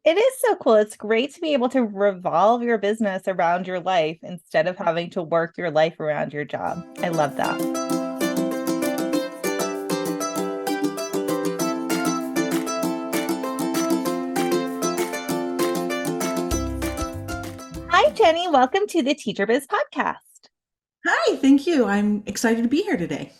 It is so cool. It's great to be able to revolve your business around your life instead of having to work your life around your job. I love that. Hi, Jenny. Welcome to the Teacher Biz podcast. Hi, thank you. I'm excited to be here today.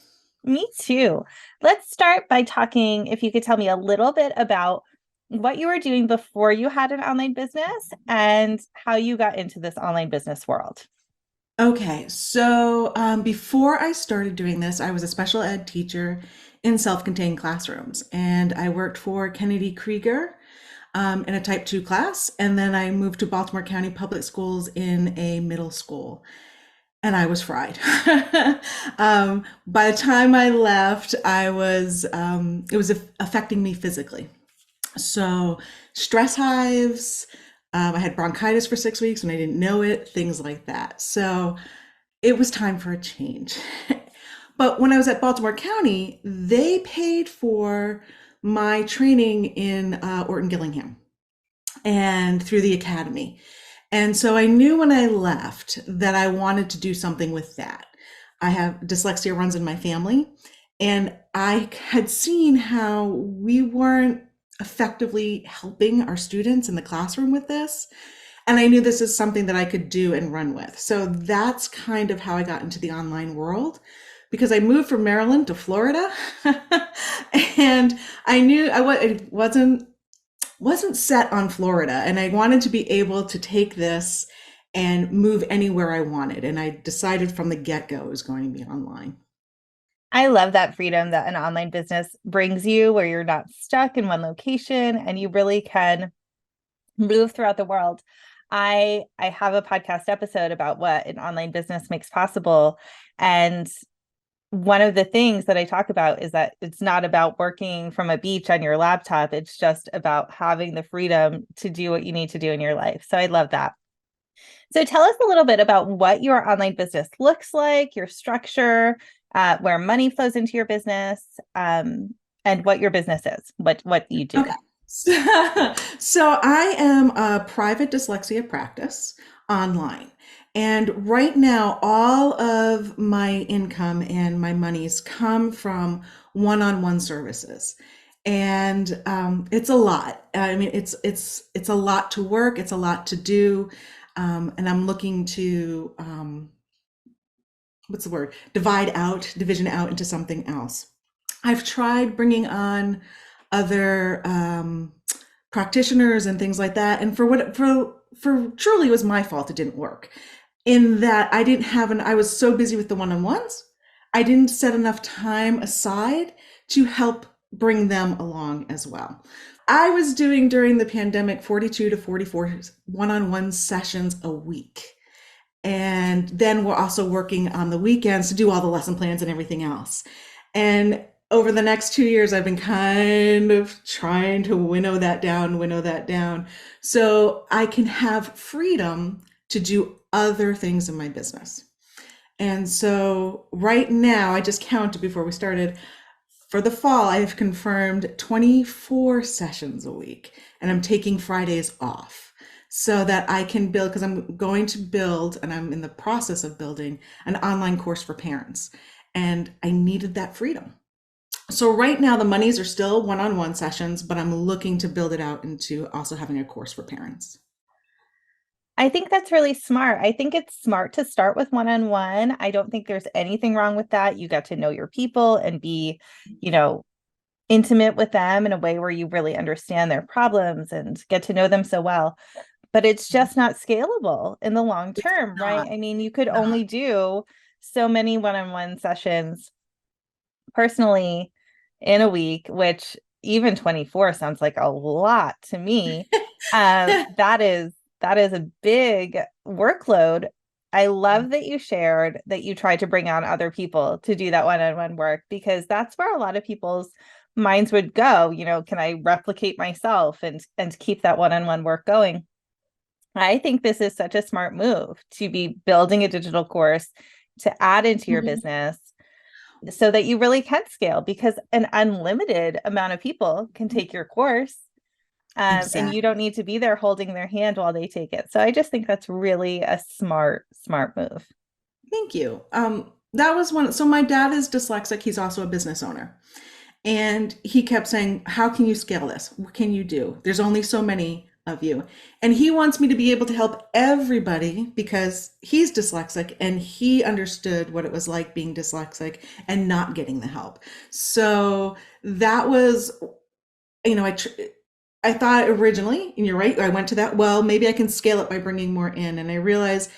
Me too. Let's start by talking, if you could tell me a little bit about what you were doing before you had an online business and how you got into this online business world. Okay, so before I started doing this, I was a special ed teacher in self-contained classrooms, and I worked for Kennedy Krieger in a type 2 class, and then I moved to Baltimore County Public Schools in a middle school, and I was fried. By the time I left, it was affecting me physically. So, stress hives, I had bronchitis for 6 weeks and I didn't know it, things like that. So, it was time for a change. But when I was at Baltimore County, they paid for my training in Orton Gillingham and through the academy. And so I knew when I left that I wanted to do something with that. I have dyslexia runs in my family, and I had seen how we weren't effectively helping our students in the classroom with this. And I knew this is something that I could do and run with. So that's kind of how I got into the online world because I moved from Maryland to Florida and I knew it wasn't set on Florida, and I wanted to be able to take this and move anywhere I wanted. And I decided from the get-go it was going to be online. I love that freedom that an online business brings you where you're not stuck in one location and you really can move throughout the world. I have a podcast episode about what an online business makes possible. And one of the things that I talk about is that it's not about working from a beach on your laptop. It's just about having the freedom to do what you need to do in your life. So I love that. So tell us a little bit about what your online business looks like, your structure, where money flows into your business, and what your business is, what you do. Okay. So I am a private dyslexia practice online. And right now, all of my income and my monies come from one-on-one services. And it's a lot. I mean, it's a lot to work. It's a lot to do. And I'm looking to what's the word? Division out into something else. I've tried bringing on other practitioners and things like that, and for truly it was my fault it didn't work. In that I was so busy with the one-on-ones, I didn't set enough time aside to help bring them along as well. I was doing during the pandemic 42 to 44 one-on-one sessions a week. And then we're also working on the weekends to do all the lesson plans and everything else. And over the next 2 years, I've been kind of trying to winnow that down, so I can have freedom to do other things in my business. And so right now, I just counted before we started. For the fall, I've confirmed 24 sessions a week, and I'm taking Fridays off so that I can build, because I'm going to build, and I'm in the process of building an online course for parents. And I needed that freedom. So right now the monies are still one-on-one sessions, but I'm looking to build it out into also having a course for parents. I think that's really smart. I think it's smart to start with one-on-one. I don't think there's anything wrong with that. You got to know your people and be, you know, intimate with them in a way where you really understand their problems and get to know them so well. But it's just not scalable in the long It's term, right? not, I mean, you could not. only do so many one-on-one sessions personally in a week, which even 24 sounds like a lot to me. That is a big workload. I love that you shared that you tried to bring on other people to do that one-on-one work because that's where a lot of people's minds would go. Can I replicate myself and keep that one-on-one work going? I think this is such a smart move to be building a digital course to add into your Mhm. business so that you really can scale because an unlimited amount of people can take your course. And you Exactly. don't need to be there holding their hand while they take it. So I just think that's really a smart move. Thank you. That was one. So my dad is dyslexic. He's also a business owner. And he kept saying, how can you scale this? What can you do? There's only so many of you. And he wants me to be able to help everybody because he's dyslexic and he understood what it was like being dyslexic and not getting the help. So that was, you know, I thought originally, and you're right, I went to that, well, maybe I can scale it by bringing more in. And I realized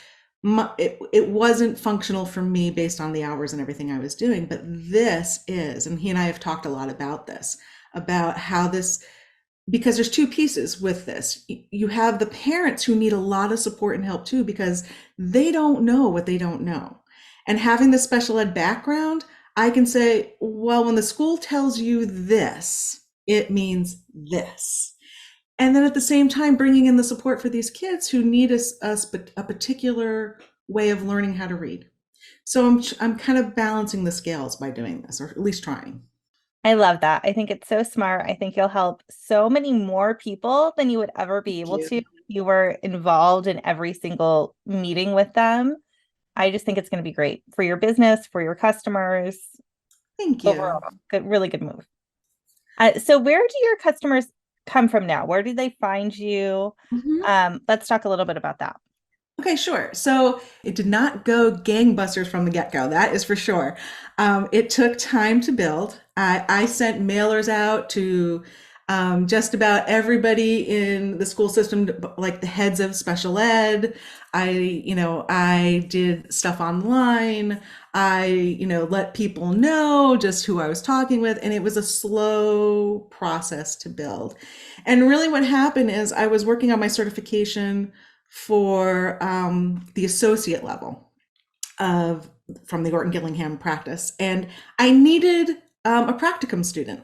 it wasn't functional for me based on the hours and everything I was doing, but this is, and he and I have talked a lot about this, about how this, because there's two pieces with this. You have the parents who need a lot of support and help too, because they don't know what they don't know. And having the special ed background, I can say, well, when the school tells you this, it means this. And then at the same time, bringing in the support for these kids who need a particular way of learning how to read. So I'm kind of balancing the scales by doing this, or at least trying. I love that. I think it's so smart. I think you'll help so many more people than you would ever be Thank able you. to if you were involved in every single meeting with them. I just think it's going to be great for your business, for your customers, Thank overall. you. Good, really good move. So where do your customers come from now? Where do they find you? Mhm. Let's talk a little bit about that. Okay, sure. So it did not go gangbusters from the get-go, that is for sure. It took time to build. I sent mailers out to just about everybody in the school system, like the heads of special ed. I did stuff online. Let people know just who I was talking with, and it was a slow process to build. And really what happened is I was working on my certification for the associate level of from the Orton Gillingham practice, and I needed a practicum student,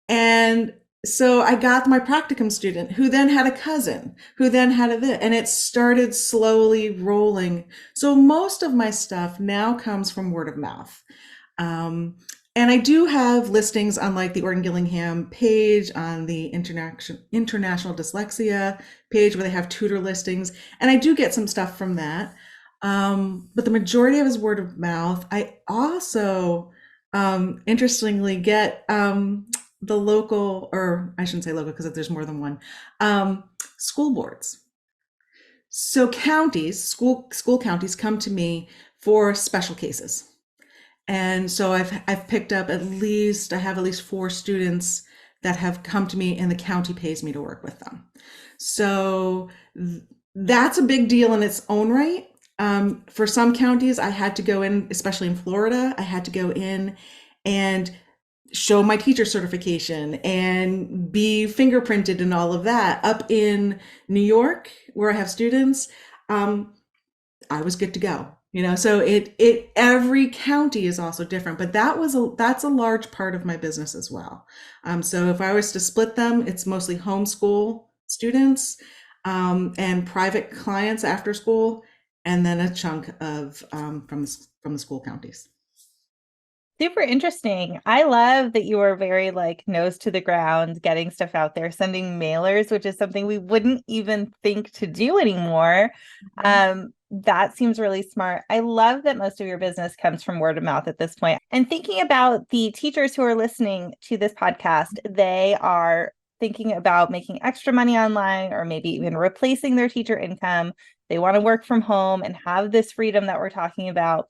and so I got my practicum student who then had a cousin who then had a this, and it started slowly rolling. So most of my stuff now comes from word of mouth. Um, and I do have listings on like the Orton Gillingham page, on the International Dyslexia page where they have tutor listings. And I do get some stuff from that. But the majority of is word of mouth. I also, interestingly, get the local, or I shouldn't say local because there's more than one, school boards. So counties, school counties come to me for special cases. And so I've picked up I have at least 4 students that have come to me and the county pays me to work with them. So that's a big deal in its own right. For some counties, I had to go in, especially in Florida, I had to go in and show my teacher certification and be fingerprinted and all of that. Up in New York, where I have students, I was good to go. So it every county is also different, but that's a large part of my business as well. So if I was to split them, it's mostly homeschool students and private clients after school, and then a chunk of from the school counties. Super interesting. I love that you are very like nose to the ground, getting stuff out there, sending mailers, which is something we wouldn't even think to do anymore. That seems really smart. I love that most of your business comes from word of mouth at this point. And thinking about the teachers who are listening to this podcast, they are thinking about making extra money online or maybe even replacing their teacher income. They want to work from home and have this freedom that we're talking about.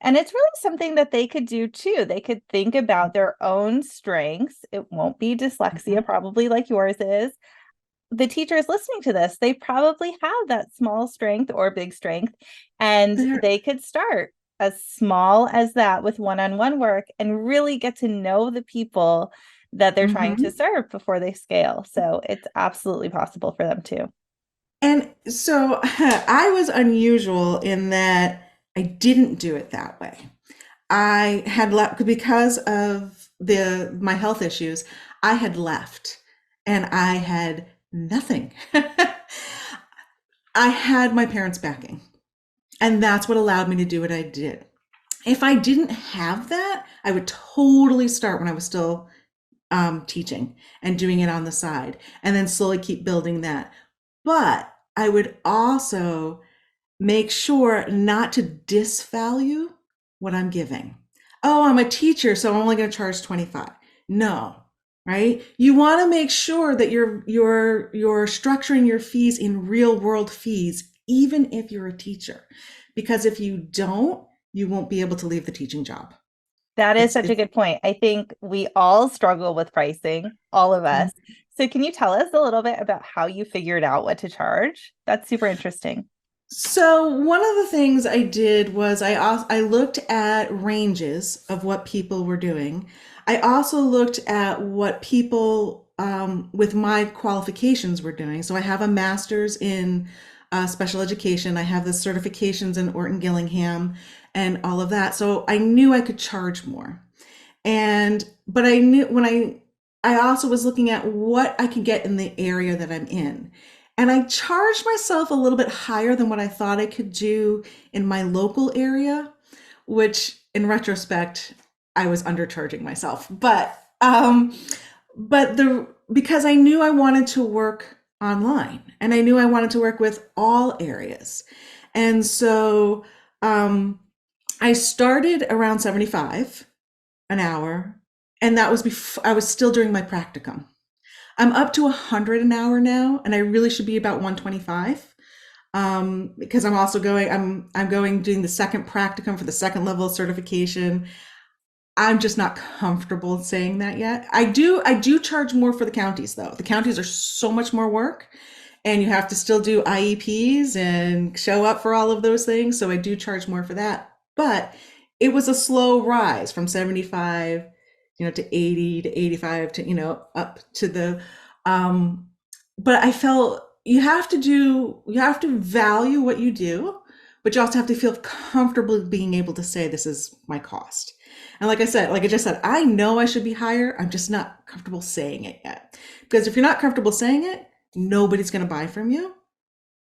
And it's really something that they could do too. They could think about their own strengths. It won't be dyslexia, probably like yours is. The teachers listening to this, they probably have that small strength or big strength, and There, they could start as small as that with one-on-one work and really get to know the people that they're trying to mhm. serve before they scale. So it's absolutely possible for them too. And so I was unusual in that I didn't do it that way. I had left because of the my health issues. I had left and I had nothing. I had my parents backing, and that's what allowed me to do what I did. If I didn't have that, I would totally start when I was still teaching and doing it on the side, and then slowly keep building that. But I would also make sure not to disvalue what I'm giving. Oh, I'm a teacher, so I'm only going to charge 25. No, right? You want to make sure that you're structuring your fees in real world fees, even if you're a teacher, because if you don't, you won't be able to leave the teaching job. That is such a It's good point. I think we all struggle with pricing, all of us. So can you tell us a little bit about how you figured out what to charge? That's super interesting. So one of the things I did was I looked at ranges of what people were doing. I also looked at what people with my qualifications were doing. So I have a master's in special education. I have the certifications in Orton Gillingham and all of that. So I knew I could charge more. But I knew when I also was looking at what I could get in the area that I'm in. And I charged myself a little bit higher than what I thought I could do in my local area, which in retrospect, I was undercharging myself. But the because I knew I wanted to work online and I knew I wanted to work with all areas. And so I started around 75 an hour, and that was before I was still doing my practicum. I'm up to 100 an hour now, and I really should be about 125 because I'm going doing the second practicum for the second level of certification. I'm just not comfortable saying that yet. I do charge more for the counties though. The counties are so much more work, and you have to still do IEPs and show up for all of those things. So I do charge more for that. But it was a slow rise from 75, to 80 to 85 to, up to the but I felt you have to value what you do, but you also have to feel comfortable being able to say this is my cost. And like I just said, I know I should be higher. I'm just not comfortable saying it yet. Because if you're not comfortable saying it, nobody's going to buy from you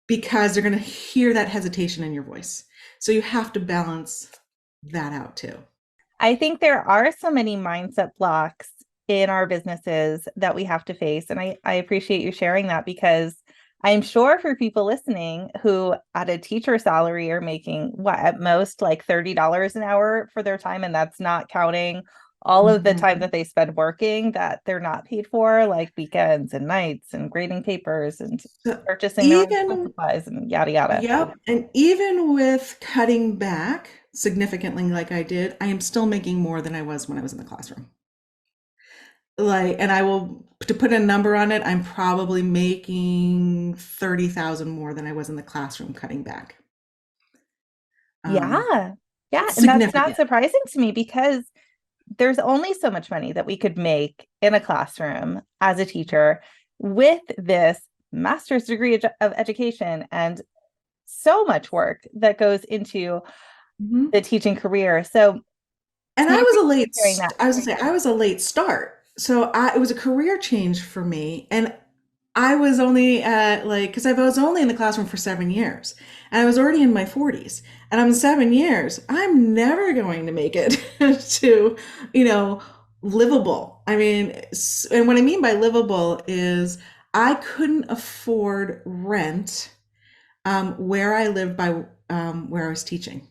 because they're going to hear that hesitation in your voice. So you have to balance that out too. I think there are so many mindset blocks in our businesses that we have to face. And I appreciate you sharing that because I'm sure for people listening who at a teacher salary are making what at most like $30 an hour for their time, and that's not counting all of the time Mhm. that they spend working that they're not paid for, like weekends and nights and grading papers and So purchasing their own school even supplies and yada yada. Yep. And even with cutting back significantly like I did, I am still making more than I was when I was in the classroom. And I will, to put a number on it, I'm probably making 30,000 more than I was in the classroom cutting back. Um, Yeah. Yeah. it's And that's not significant. surprising to me because there's only so much money that we could make in a classroom as a teacher with this master's degree of education and so much work that goes into Mhm. the teaching career. So And I I was a appreciate you sharing that. I was gonna say I was a late start. So it was a career change for me. And I was only at because I was only in the classroom for 7 years and I was already in my 40s. And I'm 7 years. I'm never going to make it to, you know, livable. I mean, and what I mean by livable is I couldn't afford rent where I lived by where I was teaching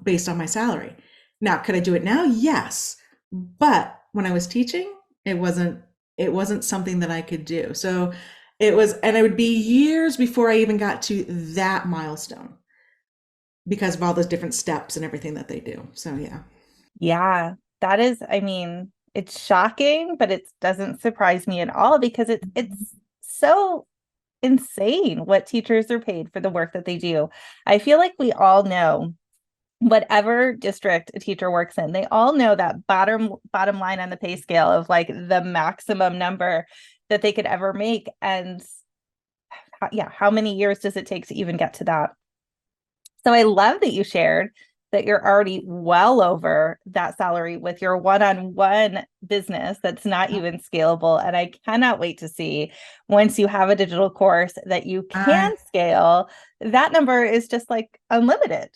based on my salary. Now, could I do it now? Yes. But when I was teaching, it wasn't it wasn't something that I could do. So and it would be years before I even got to that milestone because of all those different steps and everything that they do. So yeah. Yeah, that is, I mean, it's shocking, but it doesn't surprise me at all because it's so insane what teachers are paid for the work that they do. I feel like we all know whatever district a teacher works in, they all know that bottom line on the pay scale of like the maximum number that they could ever make. And yeah, how many years does it take to even get to that? So I love that you shared that you're already well over that salary with your one-on-one business that's not even scalable. And I cannot wait to see once you have a digital course that you I can scale, that number is just like unlimited.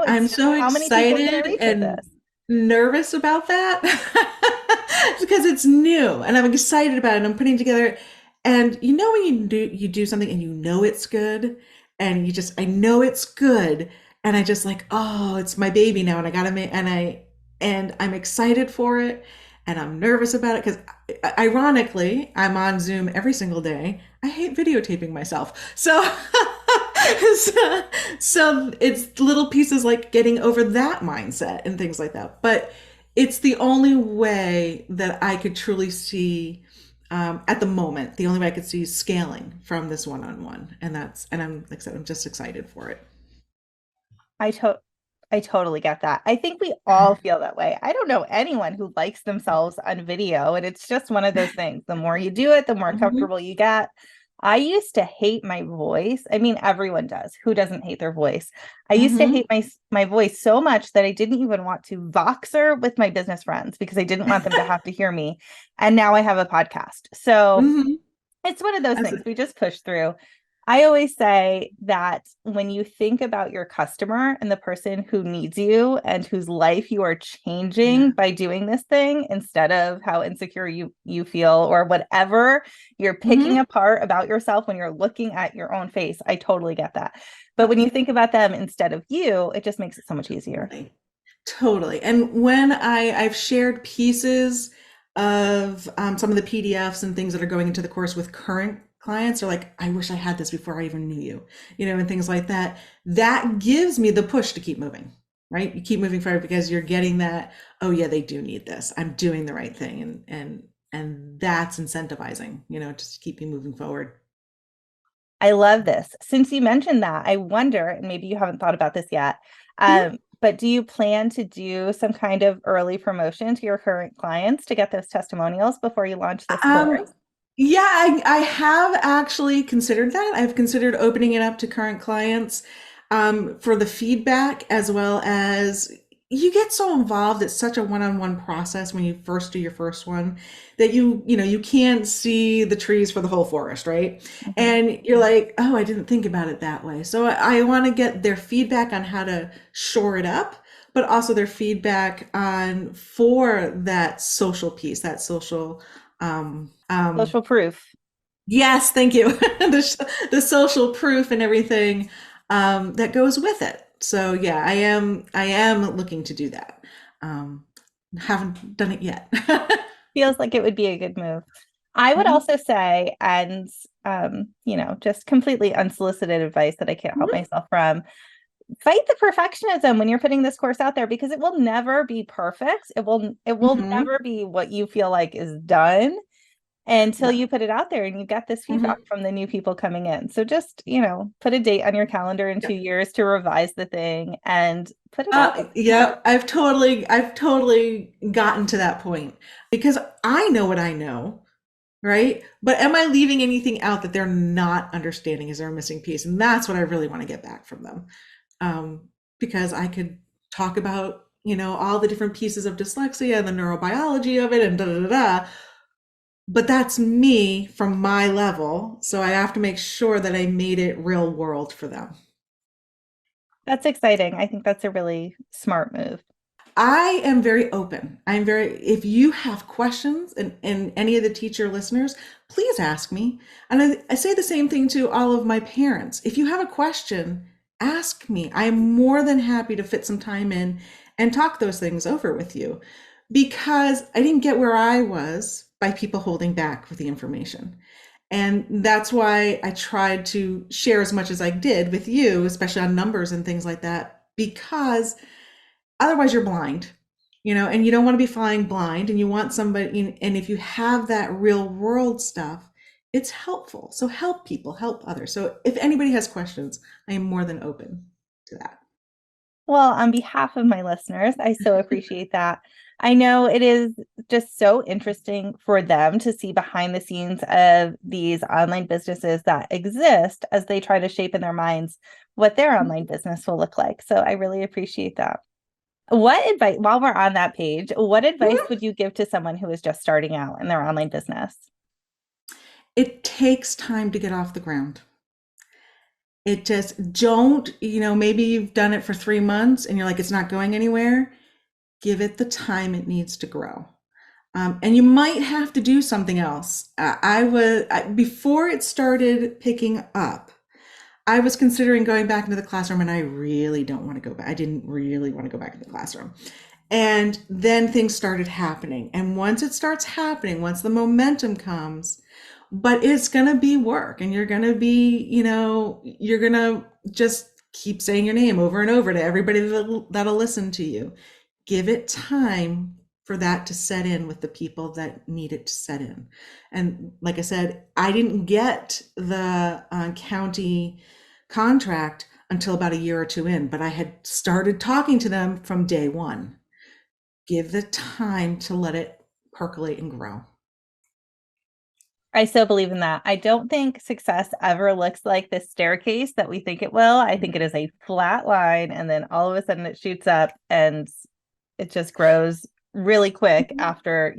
I'm It's just so how many people can I excited reach with and this? nervous about that. because it's new and I'm excited about it. And I'm putting together, and when you do something and it's good, and I know it's good, and I just like, oh, it's my baby now, and I gotta make, and I'm excited for it, and I'm nervous about it because, ironically, I'm on Zoom every single day. I hate videotaping myself, so so, so it's little pieces like getting over that mindset and things like that. But it's the only way that I could truly see, at the moment, the only way I could see scaling from this one-on-one, and I'm like I said, I'm just excited for it. I to I totally get that. I think we all feel that way. I don't know anyone who likes themselves on video, and it's just one of those things. The more you do it, the more Mhm. comfortable you get. I used to hate my voice. I mean, everyone does. Who doesn't hate their voice? I used to Mhm. hate my voice so much that I didn't even want to Voxer with my business friends because I didn't want them to have to hear me. And now I have a podcast. So Mhm. it's one of those That's things we just push through. I always say that when you think about your customer and the person who needs you and whose life you are changing Yeah. by doing this thing, instead of how insecure you feel or whatever you're picking Mhm. apart about yourself when you're looking at your own face, I totally get that. But when you think about them instead of you, it just makes it so much easier. Totally. Totally. And when I've shared pieces of, some of the PDFs and things that are going into the course with current clients, are like, I wish I had this before I even knew you, and things like that. That gives me the push to keep moving, right? You keep moving forward because you're getting that, oh yeah, they do need this. I'm doing the right thing. And that's incentivizing, just to keep you moving forward. I love this. Since you mentioned that, I wonder, and maybe you haven't thought about this yet, Mhm. but do you plan to do some kind of early promotion to your current clients to get those testimonials before you launch this Um, course? yeah, I have actually considered that. I've considered opening it up to current clients, for the feedback, as well as you get so involved. It's such a one-on-one process when you first do your first one that you can't see the trees for the whole forest, right? Mhm. And you're like, oh, I didn't think about it that way. So I want to get their feedback on how to shore it up, but also their feedback on for that social piece, that social, Social proof. yes, thank you. The social proof and everything, that goes with it. So yeah, I am looking to do that. Um, haven't done it yet. Feels like it would be a good move. I would Mhm. also say, and just completely unsolicited advice that I can't help Mhm. myself from, fight the perfectionism when you're putting this course out there because it will never be perfect. It will Mhm. never be what you feel like is done until Yeah. you put it out there and you get this feedback Mhm. from the new people coming in. So just, put a date on your calendar in Yeah. 2 years to revise the thing and put it out there. Yeah, I've totally gotten to that point because I know what I know, right? But am I leaving anything out that they're not understanding? Is there a missing piece? And that's what I really want to get back from them. Because I could talk about, all the different pieces of dyslexia and the neurobiology of it and da da da da. But that's me from my level. So I have to make sure that I made it real world for them. That's exciting. I think that's a really smart move. I am very open. If you have questions, and any of the teacher listeners, please ask me. And I say the same thing to all of my parents. If you have a question, ask me. I am more than happy to fit some time in and talk those things over with you, because I didn't get where I was by people holding back with the information. And that's why I tried to share as much as I did with you, especially on numbers and things like that, because otherwise you're blind, and you don't want to be flying blind, and you want somebody, and if you have that real world stuff, it's helpful. So help people, help others. So if anybody has questions, I am more than open to that. Well, on behalf of my listeners, I so appreciate that. I know it is just so interesting for them to see behind the scenes of these online businesses that exist as they try to shape in their minds what their online business will look like. So I really appreciate that. What advice, while we're on that page, what advice Mhm. would you give to someone who is just starting out in their online business? It takes time to get off the ground. It just don't, maybe you've done it for 3 months and you're like, it's not going anywhere. Give it the time it needs to grow. And you might have to do something else. Before it started picking up, I was considering going back into the classroom, and I really don't want to go back. I didn't really want to go back into the classroom. And then things started happening. And once it starts happening, once the momentum comes, but it's going to be work, and you're going to be, you're going to just keep saying your name over and over to everybody that'll listen to you. Give it time for that to set in with the people that need it to set in. And like I said, I didn't get the county contract until about a year or two in, but I had started talking to them from day one. Give the time to let it percolate and grow. I so believe in that. I don't think success ever looks like the staircase that we think it will. I think it is a flat line, and then all of a sudden it shoots up and it just grows really quick after,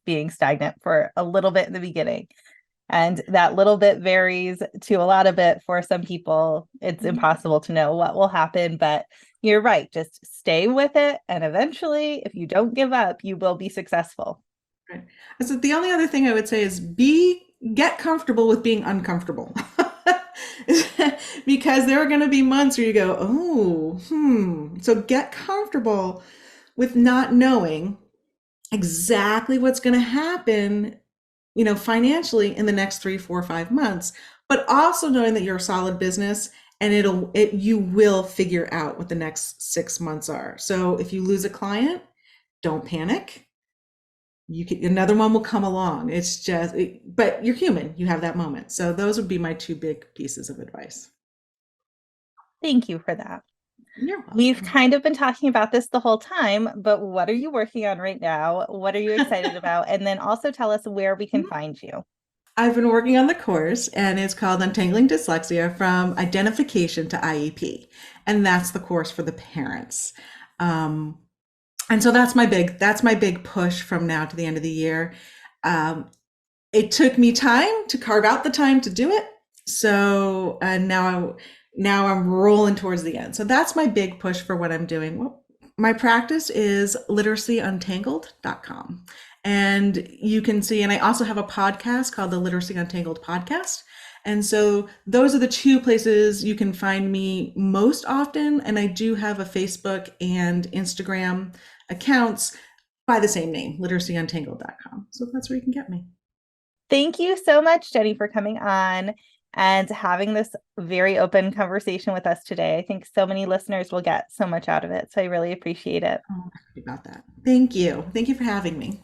being stagnant for a little bit in the beginning. And that little bit varies to a lot of bit for some people. It's impossible to know what will happen, but you're right. Just stay with it. And eventually, if you don't give up, you will be successful. Right. So the only other thing I would say is get comfortable with being uncomfortable. Because there are going to be months where you go, So get comfortable with not knowing exactly what's going to happen, financially in the next 3, 4, 5 months, but also knowing that you're a solid business, and you will figure out what the next 6 months are. So if you lose a client, don't panic. Another one will come along. It's just, but you're human. You have that moment. So those would be my 2 big pieces of advice. Thank you for that. You're welcome. We've kind of been talking about this the whole time, but what are you working on right now? What are you excited about? And then also tell us where we can find you. I've been working on the course, and it's called Untangling Dyslexia from Identification to IEP. And that's the course for the parents. And so that's my big push from now to the end of the year. It took me time to carve out the time to do it. So now I'm rolling towards the end. So that's my big push for what I'm doing. Well, my practice is literacyuntangled.com. And you can see, and I also have a podcast called the Literacy Untangled Podcast. And so those are the 2 places you can find me most often. And I do have a Facebook and Instagram accounts by the same name, literacyuntangled.com. So that's where you can get me. Thank you so much, Jennie, for coming on and having this very open conversation with us today. I think so many listeners will get so much out of it. So I really appreciate it. Oh, I'm happy about that. Thank you. Thank you for having me.